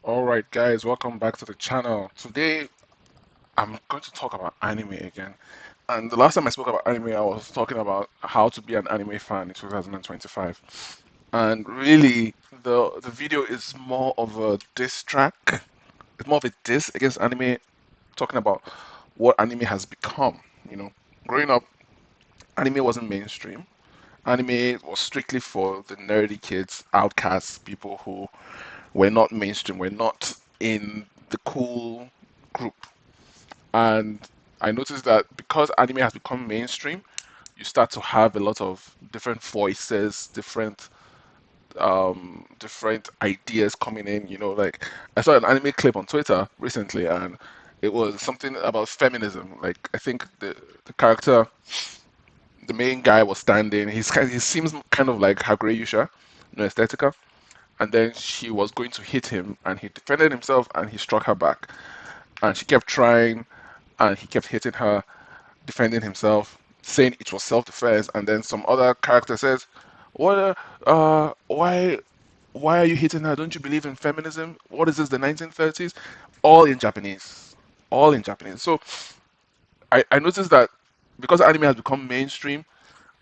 Alright guys, welcome back to the channel. Today I'm going to talk about anime again. And the last time I spoke about anime, I was talking about how to be an anime fan in 2025. And really, the video is more of a diss track. It's more of a diss against anime, talking about what anime has become. You know, growing up, anime wasn't mainstream. Anime was strictly for the nerdy kids, outcasts, people who were not mainstream, were not in the cool group. And I noticed that because anime has become mainstream, you start to have a lot of different voices, different ideas coming in. Like I saw an anime clip on Twitter recently, and it was something about feminism. Like I think the character, the main guy was standing. He seems kind of like Hagure Yusha, Aesthetica. And then she was going to hit him, and he defended himself, and he struck her back. And she kept trying, and he kept hitting her, defending himself, saying it was self-defense. And then some other character says, "What? Why are you hitting her? Don't you believe in feminism? What is this? The 1930s?" All in Japanese, all in Japanese. So I noticed that because anime has become mainstream,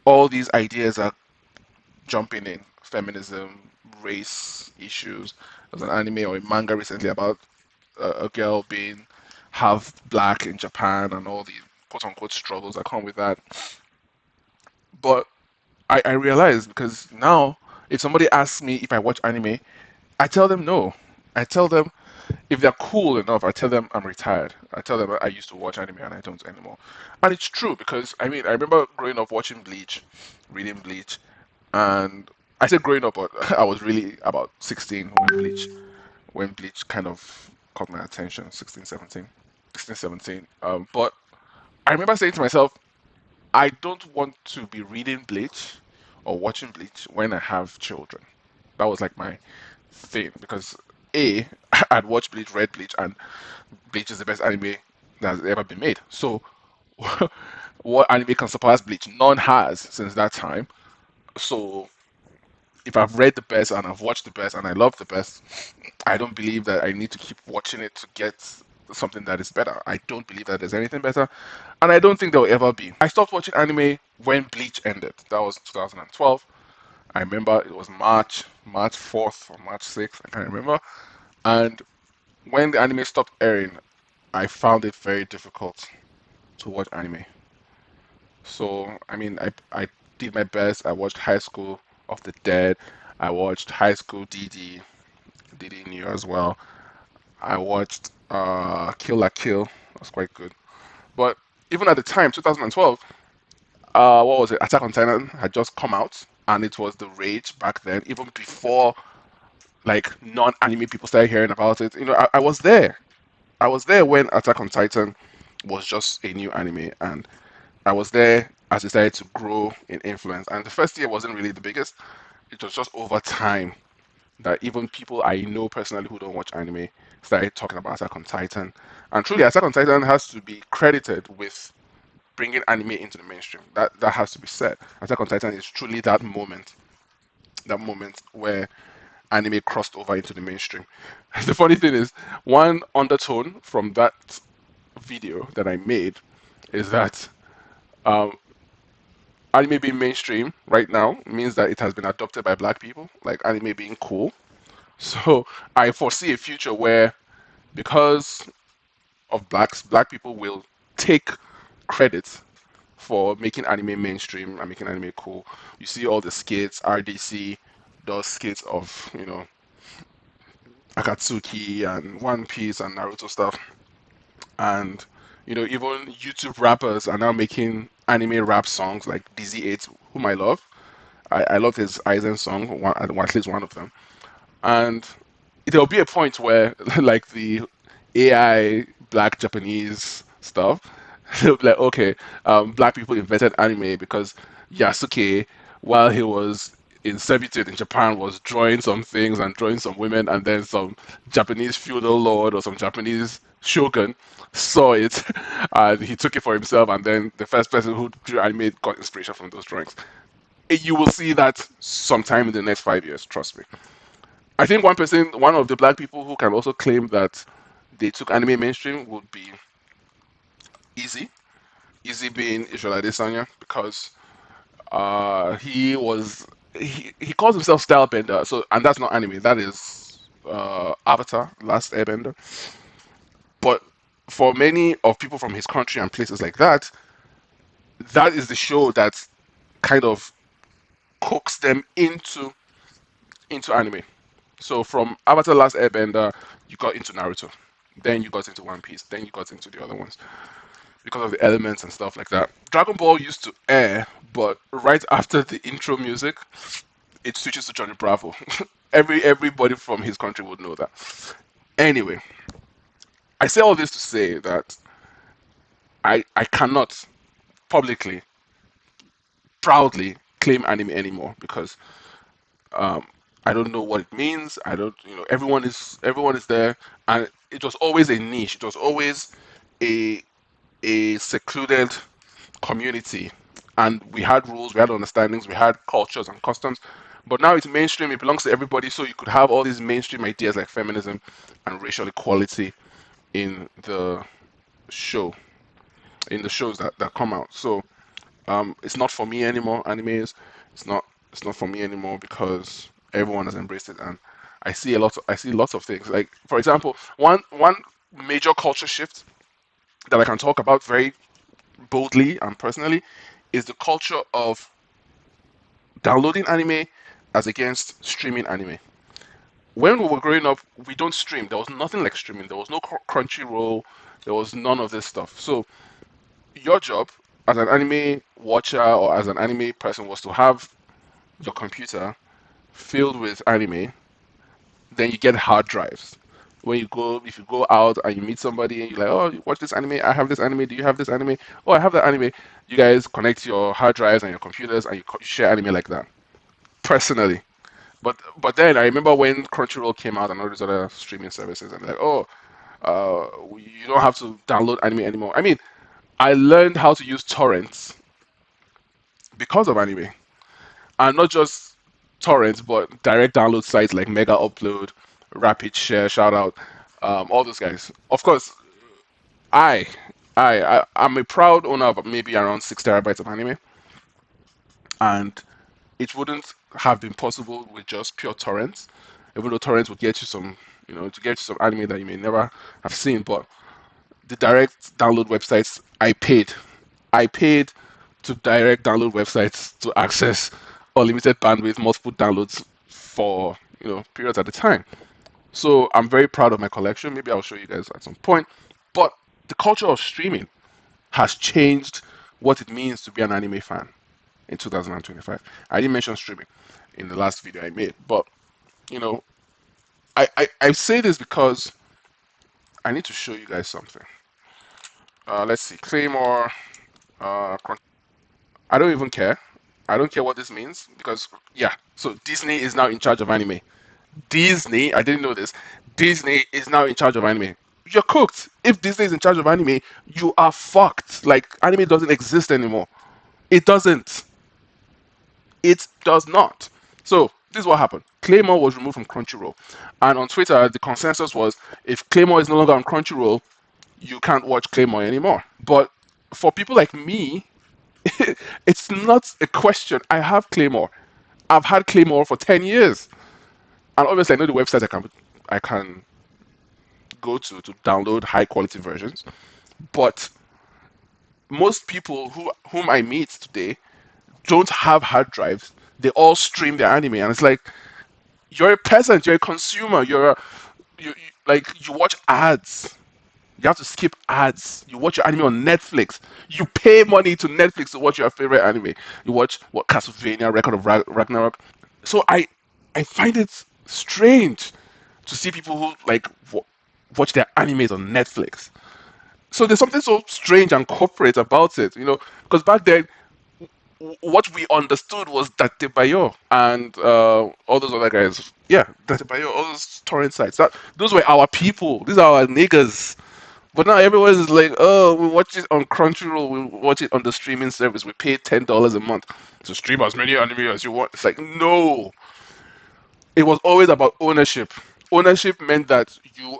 all these ideas are jumping in: feminism, race issues. There's an anime or a manga recently about a girl being half black in Japan and all the quote unquote struggles that come with that. But I realize because now, if somebody asks me if I watch anime, I tell them no. I tell them if they're cool enough, I tell them I'm retired. I tell them I used to watch anime and I don't anymore. And it's true because I remember growing up watching Bleach, reading Bleach, and I said growing up, but I was really about 16 when Bleach kind of caught my attention, 16, 17, 16, 17. But I remember saying to myself, I don't want to be reading Bleach or watching Bleach when I have children. That was like my thing because A, I'd watched Bleach, read Bleach, and Bleach is the best anime that has ever been made. So, what anime can surpass Bleach? None has since that time. So, if I've read the best and I've watched the best and I love the best, I don't believe that I need to keep watching it to get something that is better. I don't believe that there's anything better, and I don't think there will ever be. I stopped watching anime when Bleach ended. That was 2012. I remember it was March 4th or March 6th. I can't remember. And when the anime stopped airing, I found it very difficult to watch anime. So, I did my best. I watched High School of the Dead. I watched High School DD, DD New as well. I watched Kill La Kill. That's quite good. But even at the time, 2012, what was it? Attack on Titan had just come out, and it was the rage back then. Even before like non-anime people started hearing about it, I was there. I was there when Attack on Titan was just a new anime, and I was there as it started to grow in influence. And the first year wasn't really the biggest. It was just over time that even people I know personally who don't watch anime started talking about Attack on Titan. And truly, Attack on Titan has to be credited with bringing anime into the mainstream. That has to be said. Attack on Titan is truly that moment where anime crossed over into the mainstream. The funny thing is, one undertone from that video that I made is that um, anime being mainstream right now means that it has been adopted by black people, like anime being cool. So I foresee a future where, because of black people will take credit for making anime mainstream and making anime cool. You see all the skits, RDC does skits of, Akatsuki and One Piece and Naruto stuff. And, even YouTube rappers are now making anime rap songs like DZ8, whom I love. I love his Aizen song, at least one of them. And there'll be a point where, like the AI black Japanese stuff, they'll be like, okay, black people invented anime because Yasuke, while he was in servitude in Japan, was drawing some things and drawing some women, and then some Japanese feudal lord or some Japanese shogun saw it and he took it for himself, and then the first person who drew anime got inspiration from those drawings. You will see that sometime in the next 5 years, trust me. I think one of the black people who can also claim that they took anime mainstream would be Easy. Easy being Ishola Adesanya because he calls himself Stylebender. So and that's not anime. That is Avatar, Last Airbender. But for many of people from his country and places like that, that is the show that kind of cooks them into anime. So from Avatar Last Airbender, you got into Naruto. Then you got into One Piece. Then you got into the other ones because of the elements and stuff like that. Dragon Ball used to air, but right after the intro music, it switches to Johnny Bravo. Everybody from his country would know that. Anyway, I say all this to say that I cannot publicly, proudly claim anime anymore because um, I don't know what it means. I don't, everyone is there, and it was always a niche. It was always a a secluded community, and we had rules, we had understandings, we had cultures and customs. But now it's mainstream. It belongs to everybody. So you could have all these mainstream ideas like feminism and racial equality in the show, in the shows that come out. So it's not for me anymore. Anime is. It's not. It's not for me anymore because everyone has embraced it, and I see lots of things. Like for example, one major culture shift that I can talk about very boldly and personally is the culture of downloading anime as against streaming anime. When we were growing up, we don't stream. There was nothing like streaming. There was no Crunchyroll. There was none of this stuff. So your job as an anime watcher or as an anime person was to have your computer filled with anime. Then you get hard drives. When you go, if you go out and you meet somebody and you're like, oh, you watch this anime, I have this anime, do you have this anime? Oh, I have that anime. You guys connect your hard drives and your computers and you share anime like that. Personally. But then I remember when Crunchyroll came out and all these other streaming services and like, oh, you don't have to download anime anymore. I mean, I learned how to use torrents because of anime. And not just torrents, but direct download sites like Mega Upload, Rapid Share, shout out, all those guys. Of course, I, I'm a proud owner of maybe around 6 terabytes of anime, and it wouldn't have been possible with just pure torrents. Even though torrents would get you some, to get you some anime that you may never have seen, but the direct download websites, I paid to direct download websites to access unlimited bandwidth, multiple downloads for periods at a time. So I'm very proud of my collection. Maybe I'll show you guys at some point. But the culture of streaming has changed what it means to be an anime fan in 2025. I didn't mention streaming in the last video I made, but you know, I say this because I need to show you guys something. Let's see, Claymore. I don't even care. I don't care what this means because yeah. So Disney is now in charge of anime. Disney, I didn't know this. Disney is now in charge of anime. You're cooked. If Disney is in charge of anime, you are fucked. Like anime doesn't exist anymore. It doesn't. It does not. So this is what happened. Claymore was removed from Crunchyroll, and on Twitter the consensus was if Claymore is no longer on Crunchyroll, you can't watch Claymore anymore. But for people like me, it's not a question. I have Claymore. I've had Claymore for 10 years, and obviously I know the websites I can go to download high quality versions. But most people whom I meet today don't have hard drives. They all stream their anime, and it's like you're a peasant, you're a consumer, like you watch ads. You have to skip ads. You watch your anime on Netflix. You pay money to Netflix to watch your favorite anime. You watch what Castlevania, Record of Ragnarok. So I find it strange to see people who like watch their animes on Netflix. So there's something so strange and corporate about it, because back then what we understood was Datebayo and all those other guys. Yeah, Datebayo, all those torrent sites. Those were our people. These are our niggas. But now everyone is like, oh, we watch it on Crunchyroll, we watch it on the streaming service. We pay $10 a month to stream as many anime as you want. It's like, no, It was always about ownership. Ownership meant that you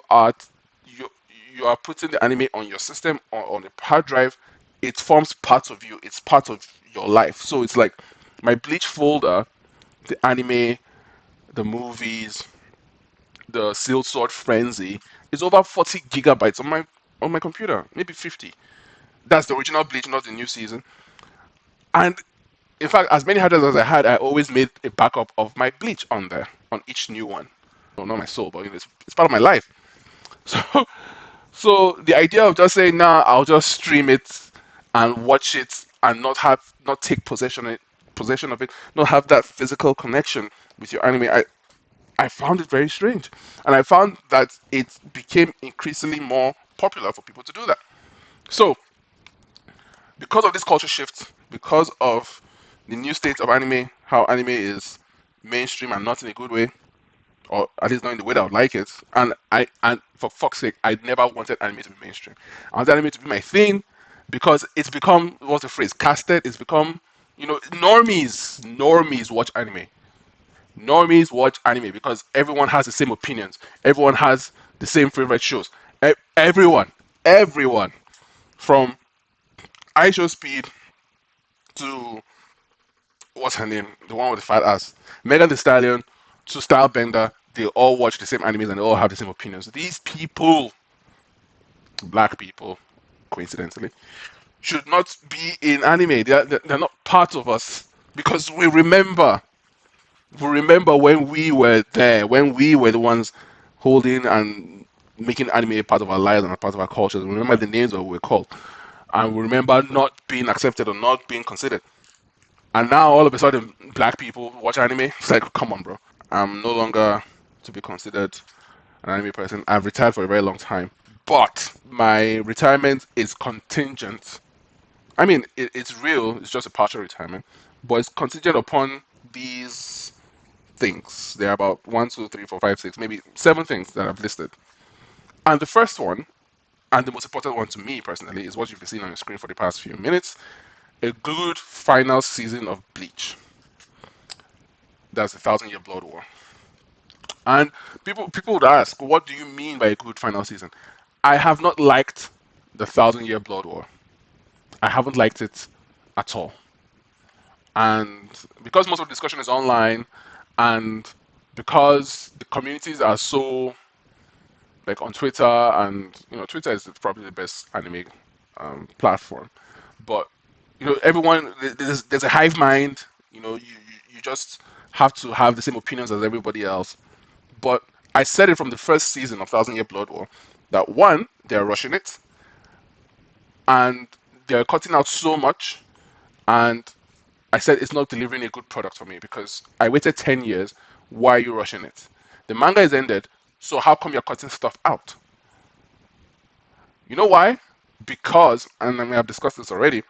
you are putting the anime on your system or on a hard drive. It forms part of you. It's part of your life. So it's like my Bleach folder, the anime, the movies, the Sealed Sword Frenzy is over 40 gigabytes on my computer, maybe 50. That's the original Bleach, not the new season. And in fact, as many hard drives as I had, I always made a backup of my Bleach on there on each new one. No, not my soul, but it's part of my life. So, so the idea of just saying, "Nah, I'll just stream it and watch it and not take possession of it, not have that physical connection with your anime," I found it very strange, and I found that it became increasingly more popular for people to do that. So, because of this culture shift, because of the new state of anime, how anime is mainstream and not in a good way, or at least not in the way that I would like it. And for fuck's sake, I never wanted anime to be mainstream. I wanted anime to be my thing because it's become, what's the phrase, casted. It's become, normies watch anime. Normies watch anime because everyone has the same opinions. Everyone has the same favorite shows. Everyone, from iShow Speed to what's her name, the one with the fat ass, Megan Thee Stallion to Stylebender, they all watch the same animes and they all have the same opinions. These people, black people, coincidentally, should not be in anime. They're not part of us because we remember when we were there, when we were the ones holding and making anime a part of our lives and a part of our cultures. We remember the names that we were called, and we remember not being accepted or not being considered. And now all of a sudden, black people watch anime. It's like, come on, bro. I'm no longer to be considered an anime person. I've retired for a very long time, but my retirement is contingent. I mean, it's real. It's just a partial retirement, but it's contingent upon these things. There are about one, two, three, four, five, six, maybe seven things that I've listed. And the first one, and the most important one to me personally, is what you've been seeing on your screen for the past few minutes: a good final season of Bleach. That's the Thousand Year Blood War. And people would ask, what do you mean by a good final season? I have not liked the Thousand Year Blood War. I haven't liked it at all. And because most of the discussion is online, and because the communities are so like on Twitter, and Twitter is probably the best anime platform. But everyone, there's a hive mind. You just have to have the same opinions as everybody else. But I said it from the first season of Thousand Year Blood War that one, they're rushing it, and they're cutting out so much, and I said it's not delivering a good product for me because I waited 10 years. Why are you rushing it? The manga is ended, so how come you're cutting stuff out? You know why? Because, and I mean, I've discussed this already,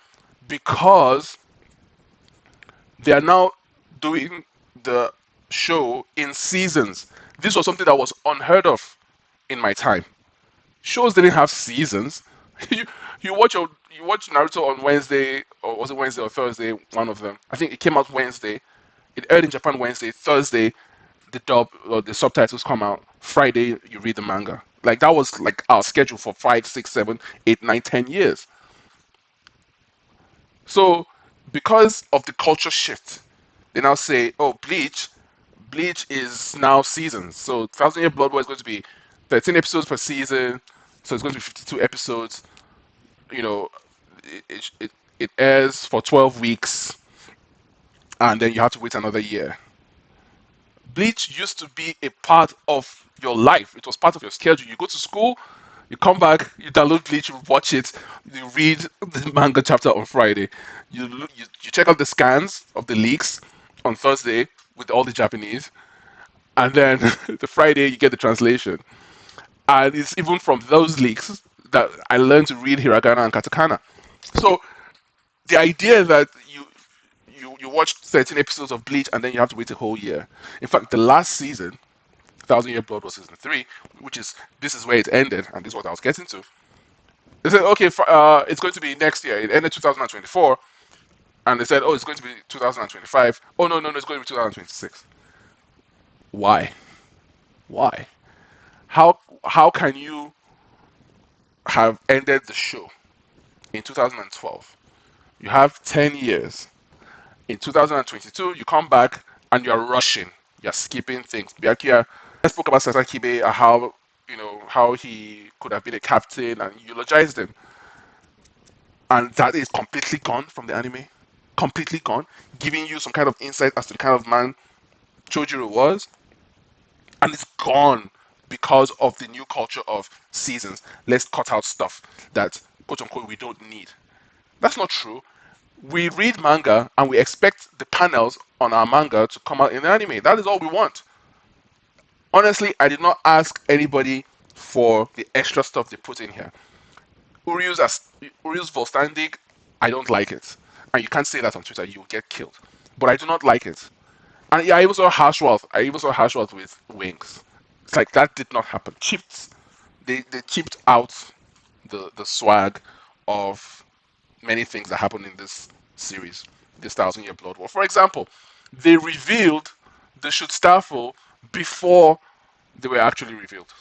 because they are now doing the show in seasons. This was something that was unheard of in my time. Shows didn't have seasons. you you watch Naruto on Wednesday, or was it Wednesday or Thursday? One of them. I think it came out Wednesday. It aired in Japan Wednesday. Thursday, the dub or the subtitles come out. Friday, you read the manga. Like that was like our schedule for 5, 6, 7, 8, 9, 10 years. So because of the culture shift, they now say, "Oh, Bleach is now seasons. So Thousand Year Blood War is going to be 13 episodes per season. So it's going to be 52 episodes. You know, it airs for 12 weeks, and then you have to wait another year." Bleach used to be a part of your life. It was part of your schedule. You go to school, you come back, you download Bleach, you watch it, you read the manga chapter on Friday. You check out the scans of the leaks on Thursday with all the Japanese, and then the Friday you get the translation. And it's even from those leaks that I learned to read hiragana and katakana. So the idea that you watch 13 episodes of Bleach and then you have to wait a whole year. In fact, the last season, Thousand Year Blood was season three, which is this is where it ended, and this is what I was getting to. They said, okay, it's going to be next year. It ended 2024, and they said, oh, it's going to be 2025. Oh no, no, no, it's going to be 2026. Why? Why? How can you have ended the show in 2012? You have 10 years. In 2022, you come back and you're rushing. You're skipping things. Byakuya, I spoke about Sasakibe, how how he could have been a captain, and you eulogized him, and that is completely gone from the anime, completely gone, giving you some kind of insight as to the kind of man Chojiro was, and it's gone because of the new culture of seasons. Let's cut out stuff that quote unquote we don't need. That's not true. We read manga and we expect the panels on our manga to come out in the anime. That is all we want. Honestly, I did not ask anybody for the extra stuff they put in here. Uriel's Volstandig, I don't like it. And you can't say that on Twitter, you'll get killed. But I do not like it. And yeah, I even saw Hashworth. I even saw Hashworth with wings. It's like that did not happen. Chipped. They chipped out the swag of many things that happened in this series, this Thousand Year Blood War. For example, they revealed the Schutzstaffel before they were actually revealed.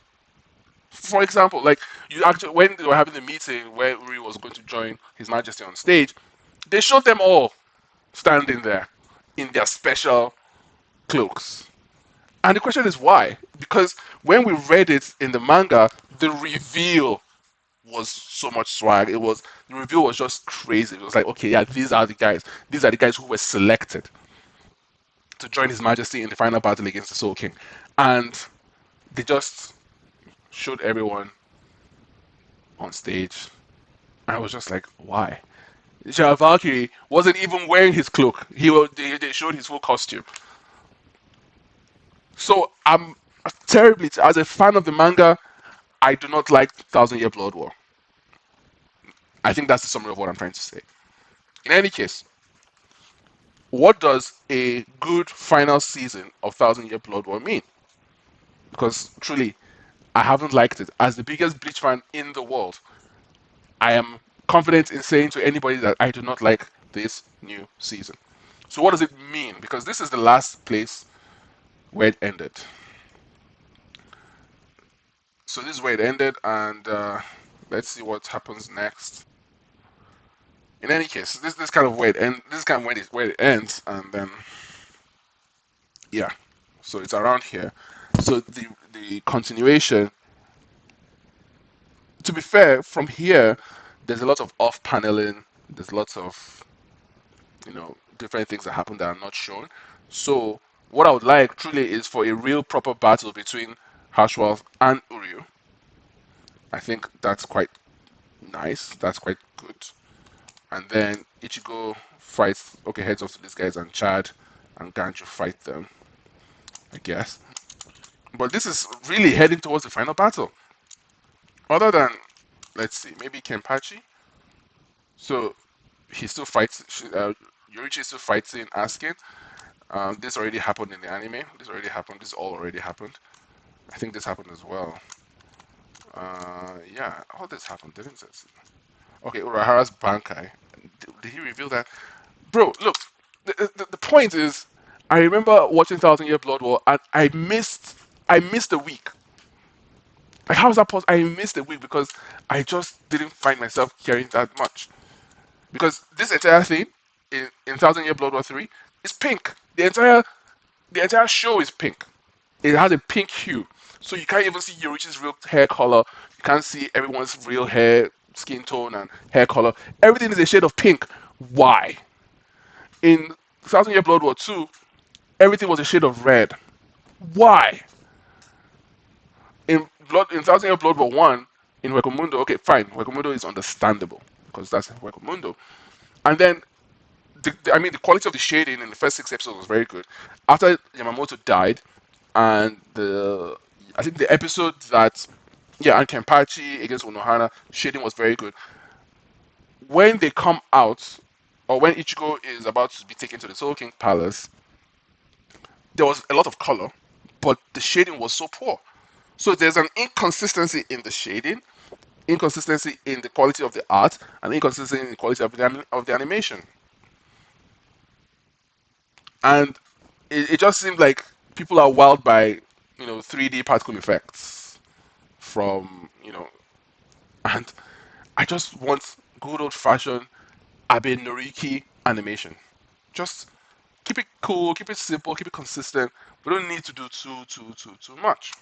For example, like you actually when they were having the meeting where Uri was going to join His Majesty on stage, they showed them all standing there in their special cloaks. And the question is why? Because when we read it in the manga, the reveal was so much swag. It was the reveal was just crazy. It was like, okay, yeah, these are the guys. These are the guys who were selected to join His Majesty in the final battle against the Soul King, and they just showed everyone on stage. And I was just like, why? Shah Valkyrie wasn't even wearing his cloak. They showed his full costume. So I'm terribly, as a fan of the manga, I do not like Thousand Year Blood War. I think that's the summary of what I'm trying to say. In any case, what does a good final season of Thousand Year Blood War mean? Because truly, I haven't liked it. As the biggest Bleach fan in the world, I am confident in saying to anybody that I do not like this new season. So what does it mean? Because this is the last place where it ended. So this is where it ended, and let's see what happens next. In any case, this kind of where it end, this is kind of where it ends, and then yeah, so it's around here. So the continuation. To be fair, from here, there's a lot of off paneling. There's lots of different things that happen that are not shown. So what I would like truly is for a real proper battle between Hashworth and Uryu. I think that's quite nice. That's quite good. And then Ichigo fights, okay, heads off to these guys, and Chad and Ganju fight them, I guess. But this is really heading towards the final battle. Other than, let's see, maybe Kenpachi. So he still fights, Yorichi still fights in Askin. This already happened in the anime. This already happened. This all already happened. I think this happened as well. Yeah, all this happened, didn't it? Okay, Urahara's Bankai. Did he reveal that? Bro, look, the point is, I remember watching Thousand Year Blood War, and I missed a week. Like, how is that possible? I missed a week because I just didn't find myself caring that much. Because this entire thing in Thousand Year Blood War 3 is pink. The entire show is pink. It has a pink hue. So you can't even see Yorichi's real hair color. You can't see everyone's real hair, skin tone, and hair color. Everything is a shade of pink. Why? In Thousand Year Blood War 2, everything was a shade of red. Why? In Thousand Year Blood War 1, in Huecomundo, okay, fine. Huecomundo is understandable because that's Huecomundo. And then the quality of the shading in the first 6 episodes was very good. After Yamamoto died, and I think the episode that and Kenpachi against Unohana, shading was very good. When they come out, or when Ichigo is about to be taken to the Soul King Palace, there was a lot of color, but the shading was so poor. So there's an inconsistency in the shading, inconsistency in the quality of the art, and inconsistency in the quality of the animation. And it just seemed like People are wowed by 3D particle effects from and I just want good old fashioned Abe Noriki animation. Just keep it cool, keep it simple, keep it consistent. We don't need to do too much.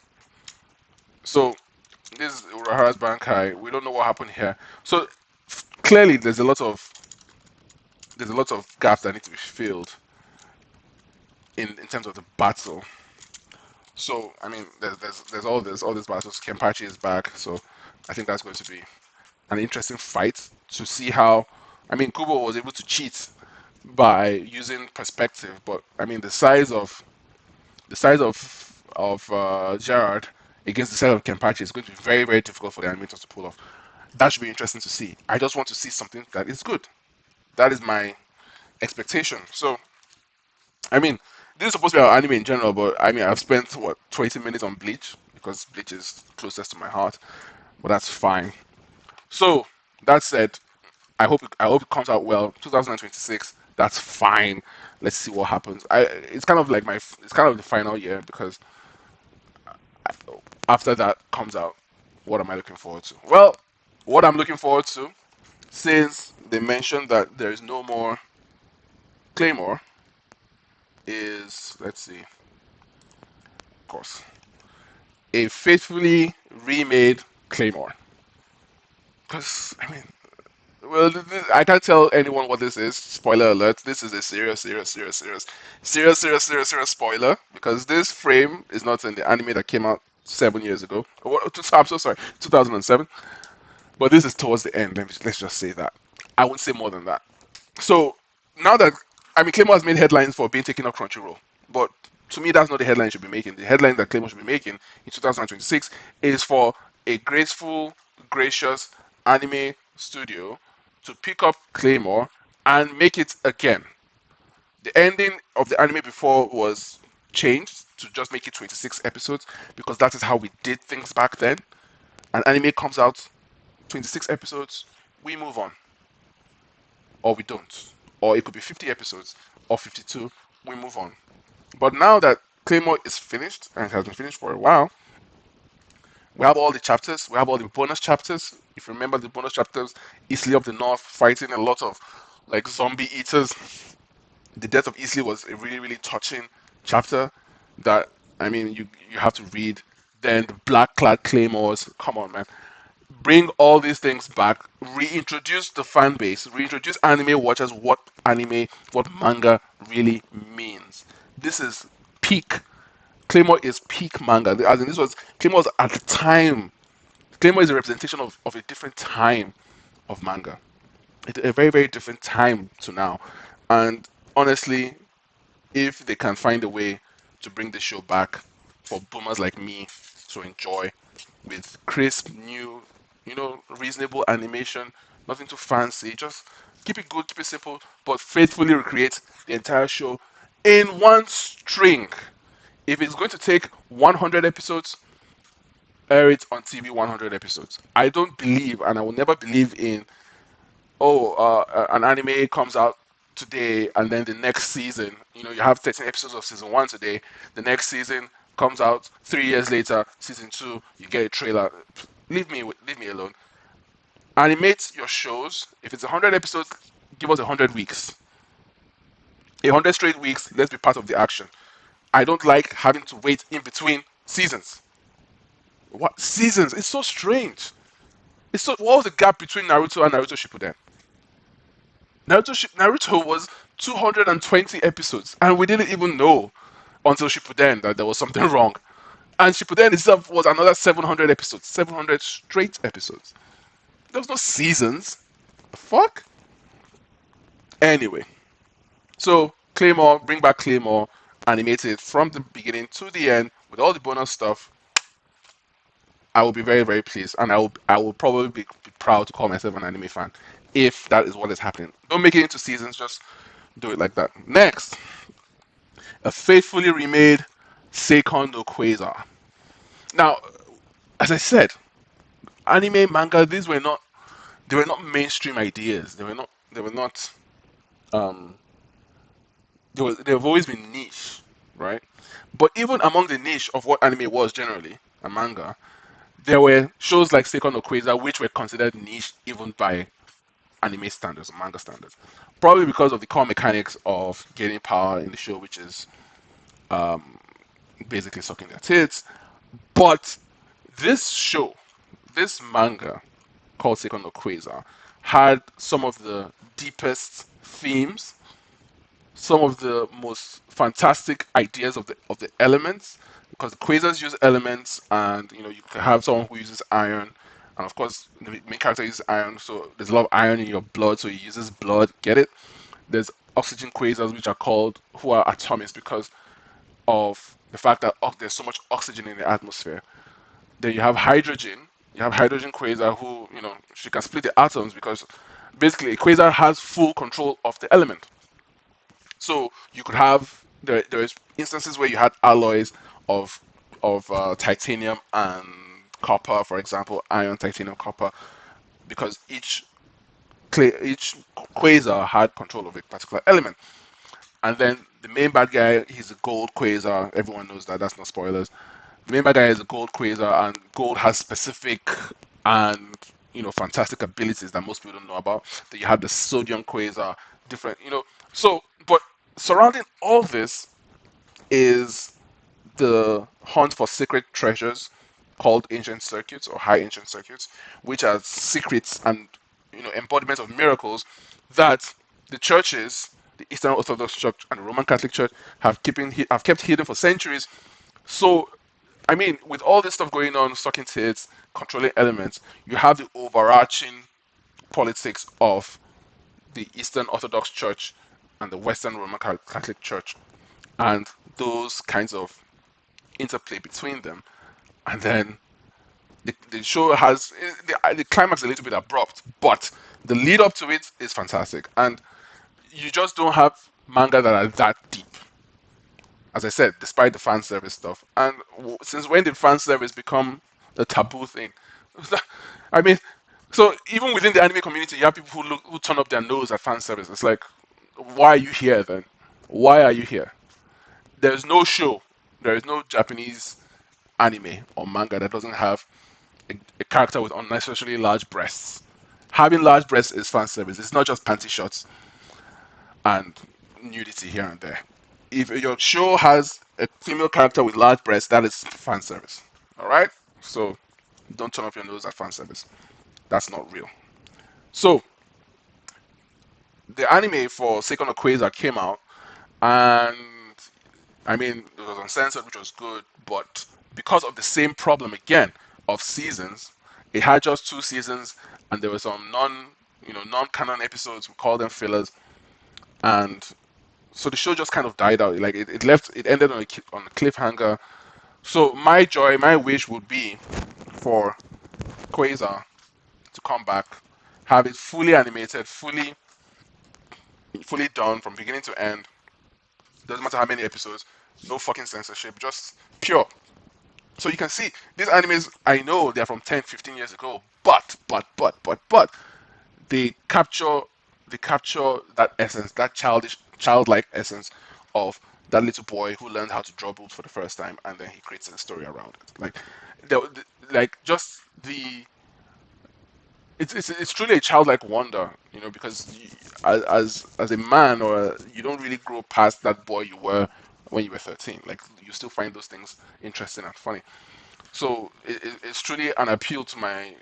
So this is Urahara's Bankai. We don't know what happened here. So clearly there's a lot of gaps that need to be filled in terms of the battle. So I mean there's all this battles. Kenpachi is back, so I think that's going to be an interesting fight to see how. I mean, Kubo was able to cheat by using perspective, but I mean the size of Gerard against the size of Kenpachi is going to be very very difficult for the animators to pull off. That should be interesting to see. I just want to see something that is good. That is my expectation. So I mean, this is supposed to be our anime in general, but I mean I've spent what 20 minutes on Bleach because Bleach is closest to my heart, but that's fine. So that said, I hope it comes out well. 2026, that's fine. Let's see what happens. It's kind of like it's kind of the final year because after that comes out, what am I looking forward to? Well, what I'm looking forward to, since they mentioned that there is no more Claymore, is let's see, of course, a faithfully remade Claymore. Because I mean, well, I can't tell anyone what this is. Spoiler alert. This is a serious spoiler because this frame is not in the anime that came out 7 years ago. I'm so sorry, 2007. But this is towards the end. Let's just say that. I wouldn't say more than that. So now that I mean, Claymore has made headlines for being taken off Crunchyroll, but to me, that's not the headline you should be making. The headline that Claymore should be making in 2026 is for a graceful, gracious anime studio to pick up Claymore and make it again. The ending of the anime before was changed to just make it 26 episodes because that is how we did things back then. An anime comes out, 26 episodes, we move on, or we don't. Or it could be 50 episodes or 52, we move on. But now that Claymore is finished and it has been finished for a while, we have all the chapters, we have all the bonus chapters. If you remember the bonus chapters, Eastleigh of the North fighting a lot of like zombie eaters. The death of Eastleigh was a really, really touching chapter that I mean you have to read. Then the black clad claymores. Come on, man. Bring all these things back, reintroduce the fan base, reintroduce anime watchers what manga really means. This is peak. Claymore is peak manga. As in, this was Claymore was at the time. Claymore is a representation of a different time of manga. It's a very very different time to now. And honestly, if they can find a way to bring the show back for boomers like me to enjoy with crisp, new, reasonable animation, nothing too fancy, just keep it good, keep it simple, but faithfully recreate the entire show in one string. If it's going to take 100 episodes, air it on TV 100 episodes. I don't believe, and I will never believe in, an anime comes out today and then the next season, you have 13 episodes of season one today, the next season comes out 3 years later, season two, you get a trailer. Leave me alone. Animate your shows. If it's 100 episodes, give us 100 weeks. 100 straight weeks, let's be part of the action. I don't like having to wait in between seasons. What seasons? It's so strange. What was the gap between Naruto and Naruto Shippuden? Naruto was 220 episodes, and we didn't even know until Shippuden that there was something wrong. And Shippuden itself was another 700 episodes, 700 straight episodes. There was no seasons. The fuck? Anyway, so Claymore, bring back Claymore, animated from the beginning to the end with all the bonus stuff. I will be very, very pleased, and I will probably be proud to call myself an anime fan if that is what is happening. Don't make it into seasons, just do it like that. Next, a faithfully remade Seikon no Qwaser. Now, as I said, anime manga they were not mainstream ideas. They were not um they've always been niche. right? But even among the niche of what anime was generally, a manga, there were shows like Seikon or Qwaser which were considered niche even by anime standards or manga standards. Probably because of the core mechanics of getting power in the show, which is um, basically sucking their tits. But this show, this manga called Seikon no Qwaser, had some of the deepest themes, some of the most fantastic ideas of the elements, because the Quasars use elements, and you can have someone who uses iron, and of course the main character uses iron, so there's a lot of iron in your blood, so he uses blood. Get it? There's oxygen quasars, which are called who are atomists because of the fact that there's so much oxygen in the atmosphere. Then you have hydrogen. You have hydrogen quasar who, she can split the atoms because basically a quasar has full control of the element. So you could have there's instances where you had alloys of titanium and copper, for example, iron, titanium, copper, because each quasar had control of a particular element. And then the main bad guy, he's a gold quasar. Everyone knows that. That's not spoilers. The main bad guy is a gold quasar, and gold has specific and fantastic abilities that most people don't know about. Then you have the sodium quasar, different, So, but surrounding all this is the hunt for secret treasures called ancient circuits or high ancient circuits, which are secrets and embodiments of miracles that the churches, the Eastern Orthodox Church and the Roman Catholic Church, have kept hidden for centuries. So, I mean, with all this stuff going on, sucking tits, controlling elements, you have the overarching politics of the Eastern Orthodox Church and the Western Roman Catholic Church, and those kinds of interplay between them. And then the show has the climax is a little bit abrupt, but the lead up to it is fantastic. And you just don't have manga that are that deep. As I said, despite the fan service stuff. And since when did fan service become a taboo thing? I mean, so even within the anime community, you have people who turn up their nose at fan service. It's like, why are you here then? Why are you here? There's no show, there is no Japanese anime or manga that doesn't have a character with unnecessarily large breasts. Having large breasts is fan service. It's not just panty shots and nudity here and there. If your show has a female character with large breasts, that is fan service. All right. So don't turn up your nose at fan service. That's not real. So the anime for Seikon no Quasar came out, and I mean it was uncensored, which was good, but because of the same problem again of seasons, it had just 2 seasons, and there were some non-canon episodes. We call them fillers, and so the show just kind of died out. Like it ended on a cliffhanger. So my joy, my wish would be for Quasar to come back, have it fully animated, fully done from beginning to end. Doesn't matter how many episodes, no fucking censorship, just pure. So you can see these animes. I know they're from 10, 15 years ago, but they capture that essence, that childlike essence of that little boy who learned how to draw boobs for the first time, and then he creates a story around it. Like just the it's truly a childlike wonder, because as a man, or you don't really grow past that boy you were when you were 13. Like you still find those things interesting and funny. So it's truly an appeal to my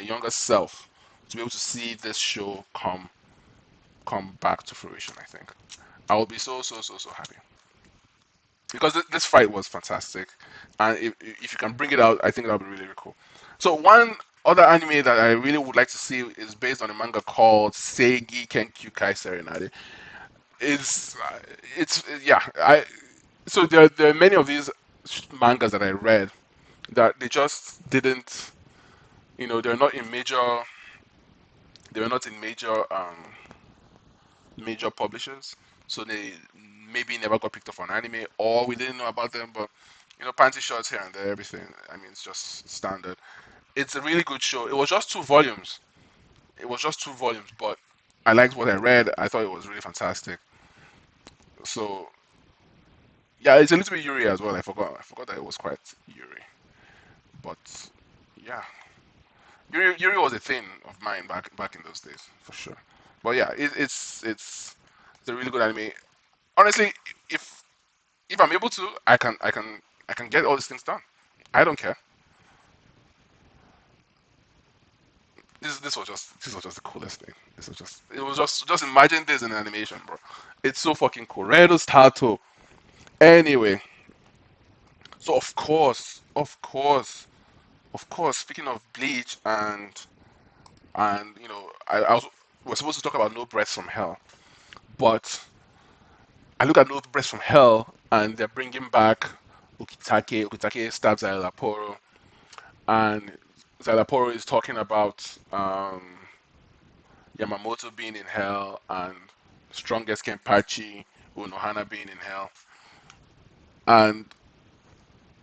younger self to be able to see this show come back to fruition. I think I will be so happy because this fight was fantastic, and if you can bring it out, I think that would be really, really cool. So one other anime that I really would like to see is based on a manga called Seigi Kenkyu Kai Serenade. It's it's yeah I so there are many of these mangas that I read that they just didn't, they were not in major publishers, so they maybe never got picked up on anime, or we didn't know about them. But panty shots here and there, everything. I mean, it's just standard. It's a really good show. It was just 2 volumes. It was just 2 volumes, but I liked what I read. I thought it was really fantastic. So Yeah, it's a little bit Yuri as well. I forgot that it was quite Yuri. But yeah, Yuri was a thing of mine back in those days for sure. But yeah, it's a really good anime. Honestly, if if I'm able to, I can get all these things done. I don't care. This was just the coolest thing. This was just imagine this in animation, bro. It's so fucking cool. Redo's Tato. Anyway, so of course. Speaking of Bleach and I was we're supposed to talk about No Breath from Hell, but I look at No Breath from Hell and they're bringing back Ukitake. Ukitake stabs Poro, and Poro is talking about Yamamoto being in hell and strongest Kenpachi Unohana being in hell, and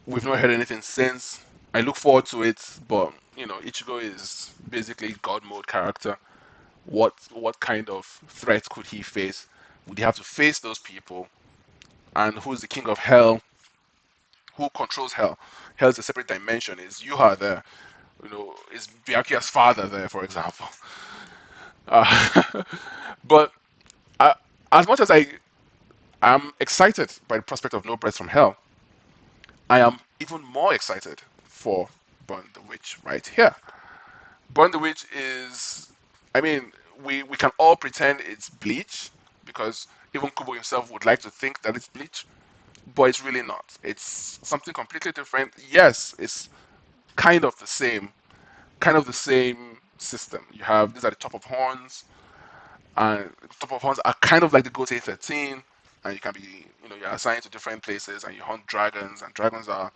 we've not heard anything since. I look forward to it, but Ichigo is basically God mode character. What kind of threat could he face? Would he have to face those people? And who's the king of hell? Who controls hell? Hell is a separate dimension. Is Yuha there? Is Byakuya's father there, for example? Uh, but I, as much as I am excited by the prospect of No Breath from Hell, I am even more excited for Burn the Witch right here. Burn the Witch is, I mean, we can all pretend it's Bleach because even Kubo himself would like to think that it's Bleach, but it's really not. It's something completely different. Yes, it's kind of the same system. You have these are the top of horns, and the top of horns are kind of like the Gote 13, and you can be, you're assigned to different places, and you hunt dragons, and dragons are,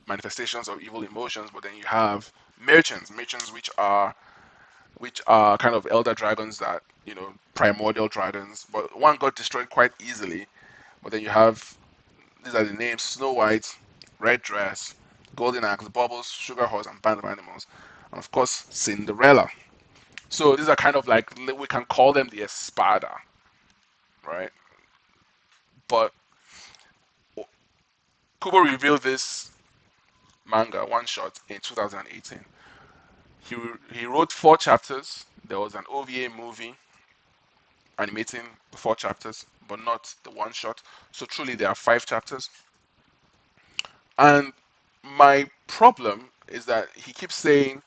manifestations of evil emotions. But then you have merchants which are kind of elder dragons that primordial dragons, but one got destroyed quite easily. But then you have these are the names: Snow White, Red Dress, Golden Axe, Bubbles, Sugar Horse, and Band of Animals, and of course Cinderella. So these are kind of like we can call them the Espada, right? But Kubo revealed this manga one shot in 2018. He he wrote 4 chapters. There was an OVA movie animating the 4 chapters, but not the one shot. So truly, there are 5 chapters. And my problem is that he keeps saying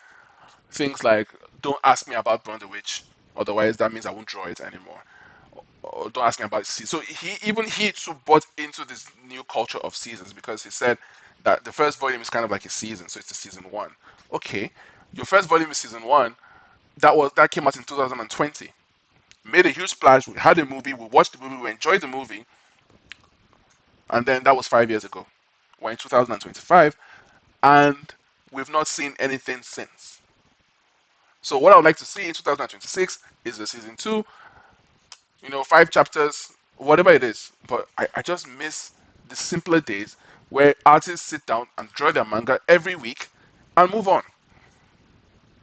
things like, "Don't ask me about Burn the Witch, otherwise that means I won't draw it anymore." Or don't ask me about seasons. So he too bought into this new culture of seasons because he said that the first volume is kind of like a season, so it's a season one. Okay, your first volume is season one. That came out in 2020. Made a huge splash. We had a movie. We watched the movie. We enjoyed the movie, and then that was 5 years ago. We're in 2025, and we've not seen anything since. So what I would like to see in 2026 is the season two. 5 chapters, whatever it is. But I just miss the simpler days where artists sit down and draw their manga every week and move on.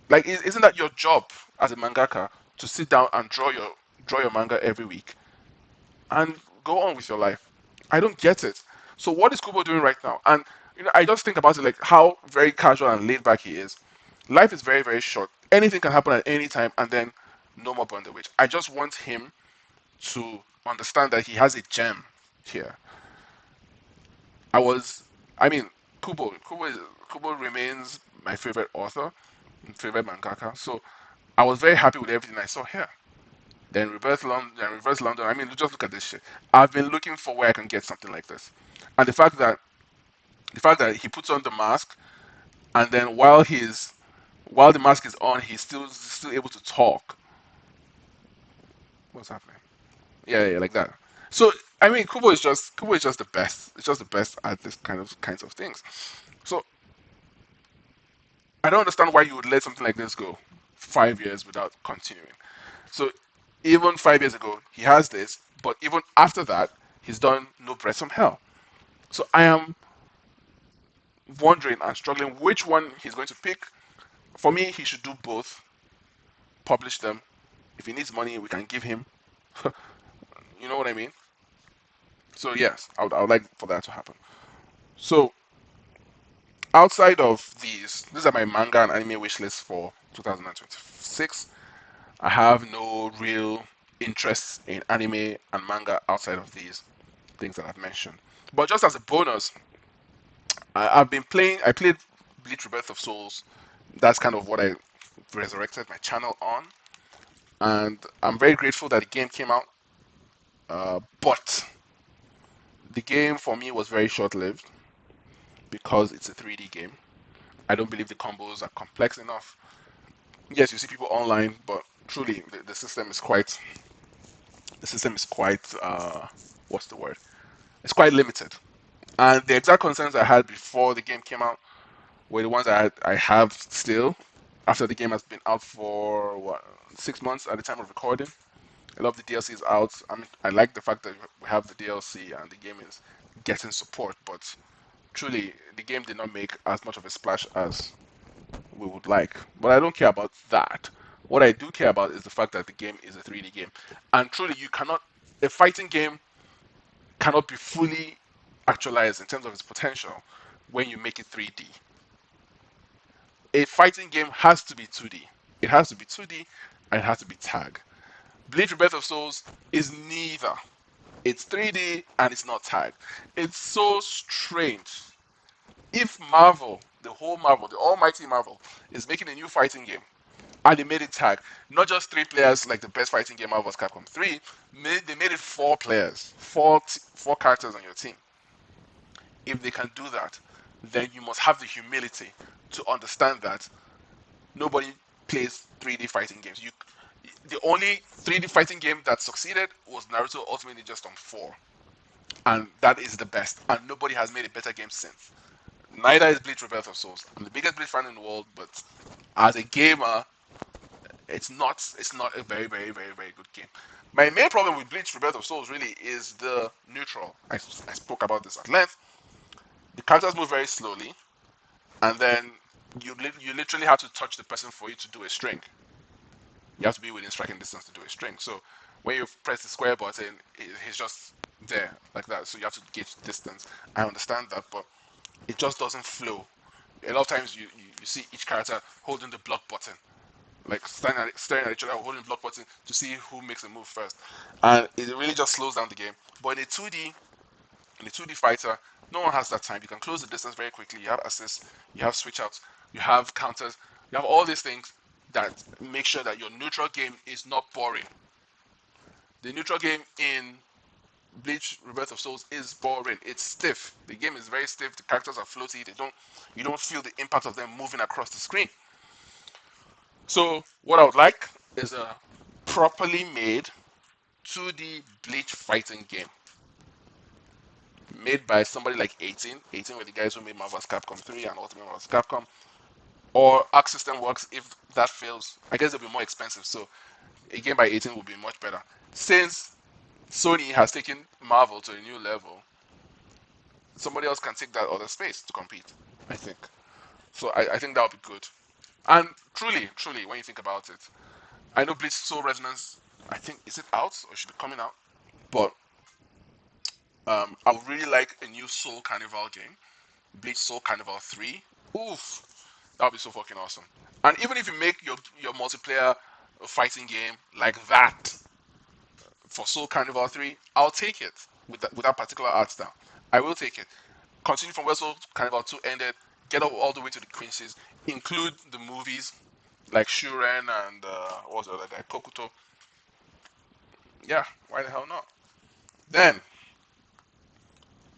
Like, isn't that your job as a mangaka to sit down and draw your manga every week and go on with your life? I don't get it. So what is Kubo doing right now? And I just think about it like how very casual and laid back he is. Life is very very short. Anything can happen at any time, and then no more Burn the Witch. I just want him to understand that he has a gem here. I was, I mean, Kubo remains my favorite author, favorite mangaka. So I was very happy with everything I saw here. Then Reverse London. I mean, just look at this shit. I've been looking for where I can get something like this, and the fact that he puts on the mask, and then while the mask is on, he's still able to talk. What's happening? Yeah, like that. So I mean, Kubo is just the best. It's just the best at this kinds of things. So I don't understand why you would let something like this go 5 years without continuing. So even 5 years ago, he has this, but even after that, he's done No Breath from Hell. So I am wondering and struggling which one he's going to pick. For me, he should do both. Publish them. If he needs money, we can give him. You know what I mean? So yes, I would like for that to happen. So outside of these are my manga and anime wish list for 2026. I have no real interest in anime and manga outside of these things that I've mentioned. But just as a bonus, I've been playing. I played Bleach: Rebirth of Souls. That's kind of what I resurrected my channel on, and I'm very grateful that the game came out. But the game for me was very short-lived because it's a 3D game. I don't believe the combos are complex enough. Yes, you see people online, but truly the system is quite what's the word? It's quite limited. And the exact concerns I had before the game came out were the ones I have still after the game has been out for what 6 months at the time of recording. A lot of the DLC is out. I mean, I like the fact that we have the DLC and the game is getting support, but truly the game did not make as much of a splash as we would like. But I don't care about that. What I do care about is the fact that the game is a 3D game, and truly you cannot a fighting game cannot be fully actualized in terms of its potential when you make it 3D. A fighting game has to be 2D. It has to be 2D and it has to be tag. Bleach Rebirth of Souls is neither. It's 3D and it's not tag. It's so strange. If Marvel, the whole Marvel, the almighty Marvel, is making a new fighting game and they made it tag, not just 3 players like the best fighting game Marvel's Capcom 3, they made it 4 players, four characters on your team. If they can do that, then you must have the humility to understand that nobody plays 3D fighting games. The only 3D fighting game that succeeded was Naruto Ultimate Ninja Storm 4, and that is the best. And nobody has made a better game since. Neither is Bleach Rebirth of Souls. I'm the biggest Bleach fan in the world, but as a gamer, it's not a very very very very good game. My main problem with Bleach Rebirth of Souls really is the neutral. I spoke about this at length. The characters move very slowly, and then you literally have to touch the person for you to do a string. You have to be within striking distance to do a string. So when you press the square button, he's just there like that. So you have to gauge distance. I understand that, but it just doesn't flow. A lot of times you see each character holding the block button, like staring at each other, holding the block button to see who makes a move first, and it really just slows down the game. But in a 2D fighter, no one has that time. You can close the distance very quickly. You have assists, you have switch outs, you have counters, you have all these things that make sure that your neutral game is not boring. The neutral game in Bleach Rebirth of Souls is boring. It's stiff. The game is very stiff. The characters are floaty. You don't feel the impact of them moving across the screen. So what I would like is a properly made 2D Bleach fighting game made by somebody like 18 were the guys who made Marvel's Capcom 3 and Ultimate Marvel's Capcom, or Arc System Works. If that fails, I guess it'll be more expensive, so a game by 18 will be much better. Since Sony has taken Marvel to a new level, somebody else can take that other space to compete, I think. So I think that would be good. And truly, when you think about it, I know Bleach Soul Resonance, I think, is it out or should be coming out? But I would really like a new Soul Carnival game. Bleach Soul Carnival 3. Oof, that would be so fucking awesome. And even if you make your multiplayer fighting game like that for Soul Carnival 3, I'll take it with that particular art style. I will take it. Continue from where Soul Carnival 2 ended, get all the way to the Quincy's, include the movies like Shuren and what was the other guy, Kokuto. Yeah, why the hell not? Then,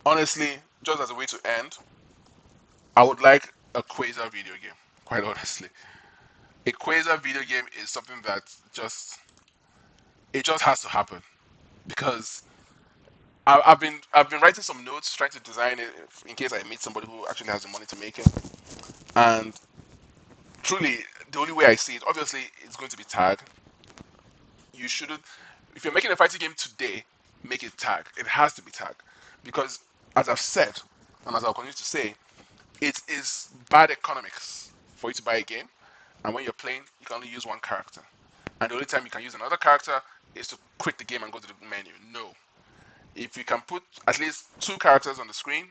honestly, just as a way to end, I would like a Qwaser video game. Quite honestly, a Qwaser video game is something that just has to happen because I've been writing some notes trying to design it in case I meet somebody who actually has the money to make it. And truly, the only way I see it, obviously, it's going to be tag. You shouldn't. If you're making a fighting game today, make it tag. It has to be tag because, as I've said, and as I'll continue to say, it is bad economics for you to buy a game, and when you're playing, you can only use one character, and the only time you can use another character is to quit the game and go to the menu. No, If you can put at least 2 characters on the screen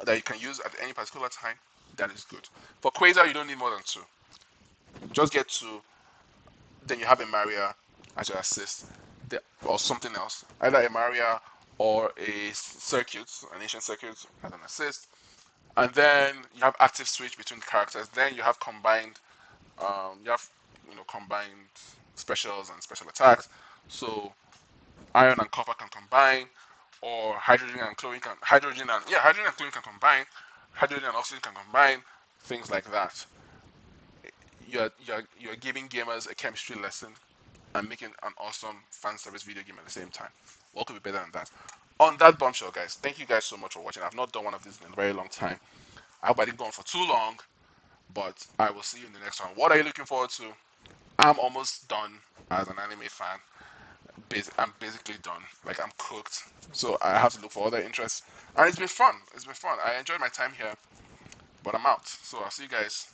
that you can use at any particular time, that is good. For Qwaser, you don't need more than 2. Just get 2, then you have a Maria as your assist, or something else, either a Maria or a circuit, an ancient circuit as an assist, and then you have active switch between characters. Then you have combined, you have combined specials and special attacks. So iron and copper can combine, or hydrogen and chlorine can hydrogen and chlorine can combine, hydrogen and oxygen can combine, things like that. You're giving gamers a chemistry lesson and making an awesome fan service video game at the same time. What could be better than that? On that bombshell, guys, thank you guys so much for watching. I've not done one of these in a very long time. I hope I didn't go on for too long, but I will see you in the next one. What are you looking forward to? I'm almost done as an anime fan. I'm basically done. Like, I'm cooked. So I have to look for other interests. And it's been fun. It's been fun. I enjoyed my time here, but I'm out. So I'll see you guys.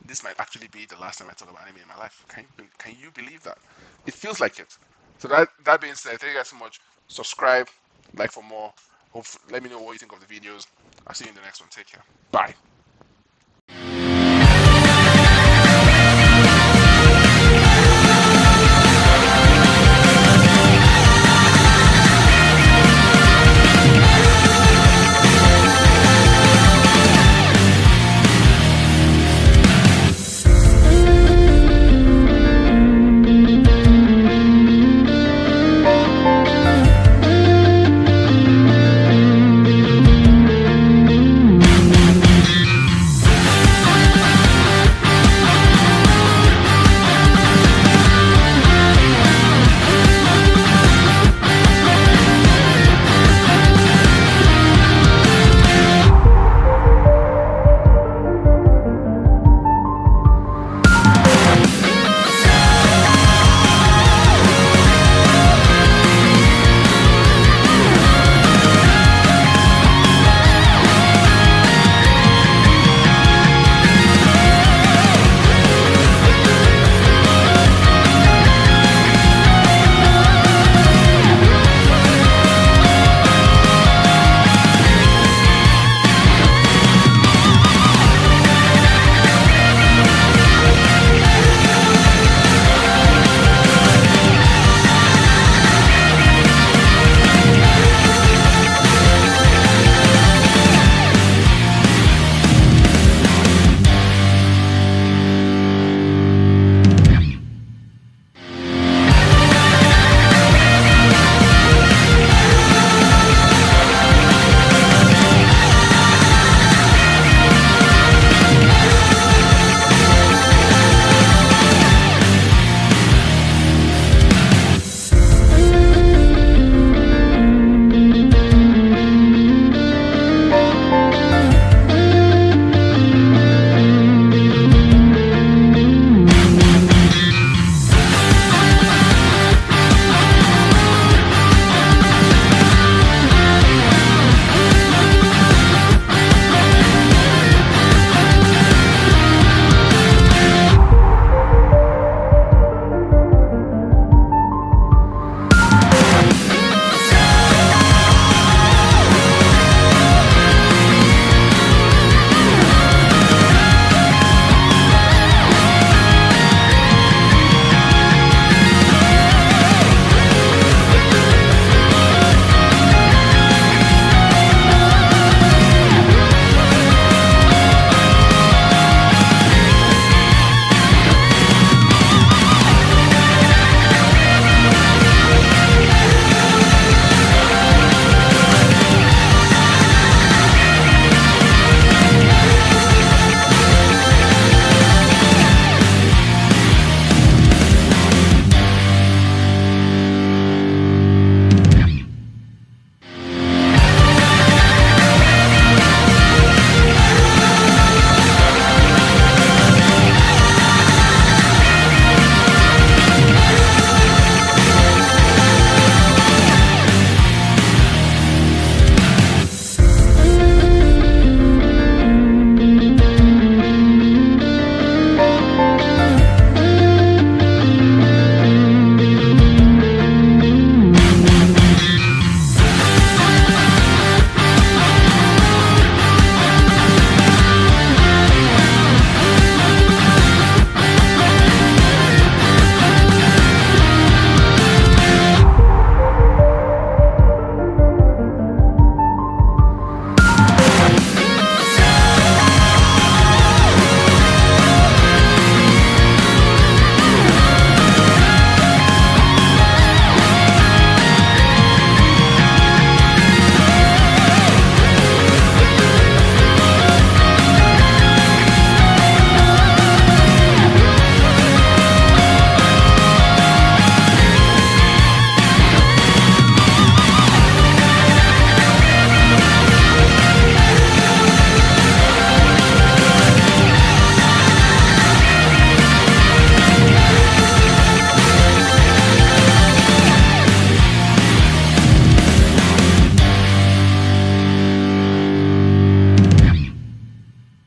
This might actually be the last time I talk about anime in my life. Can you believe that? It feels like it. So that being said, thank you guys so much. Subscribe, like for more. Let me know what you think of the videos. I'll see you in the next one. Take care. Bye.